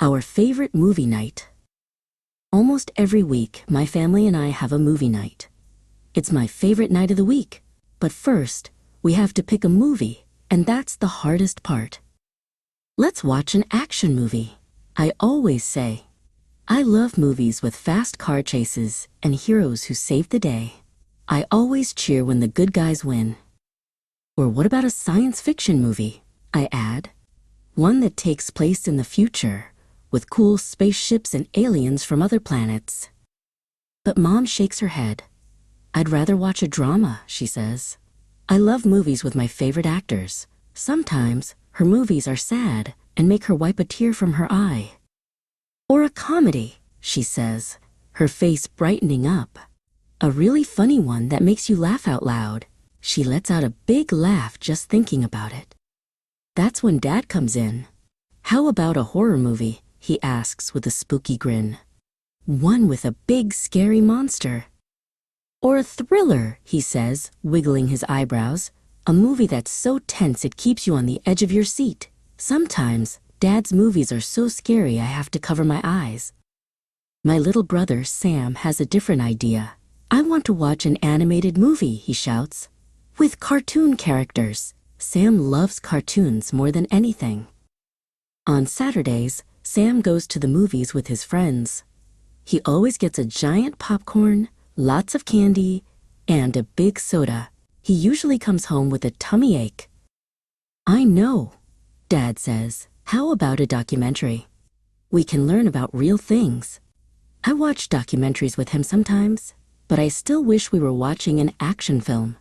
Our favorite movie night. Almost every week, my family and I have a movie night. It's my favorite night of the week, but first, we have to pick a movie, and that's the hardest part. Let's watch an action movie, I always say. I love movies with fast car chases and heroes who save the day. I always cheer when the good guys win. Or what about a science fiction movie, I add? One that takes place in the future, with cool spaceships and aliens from other planets. But Mom shakes her head. I'd rather watch a drama, she says. I love movies with my favorite actors. Sometimes her movies are sad and make her wipe a tear from her eye. Or a comedy, she says, her face brightening up. A really funny one that makes you laugh out loud. She lets out a big laugh just thinking about it. That's when Dad comes in. How about a horror movie? He asks with a spooky grin. One with a big scary monster. Or a thriller, he says, wiggling his eyebrows. A movie that's so tense it keeps you on the edge of your seat. Sometimes, Dad's movies are so scary I have to cover my eyes. My little brother, Sam, has a different idea. I want to watch an animated movie, he shouts. With cartoon characters. Sam loves cartoons more than anything. On Saturdays, Sam goes to the movies with his friends. He always gets a giant popcorn, lots of candy, and a big soda. He usually comes home with a tummy ache. I know, Dad says. How about a documentary? We can learn about real things. I watch documentaries with him sometimes, but I still wish we were watching an action film.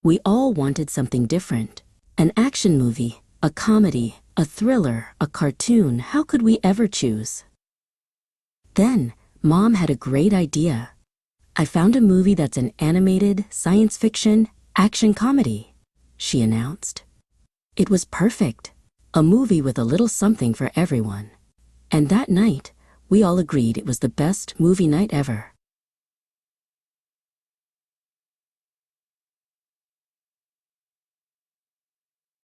We all wanted something different. An action movie, a comedy, a thriller, a cartoon. How could we ever choose? Then, Mom had a great idea. I found a movie that's an animated, science fiction, action comedy, she announced. It was perfect. A movie with a little something for everyone. And that night, we all agreed it was the best movie night ever.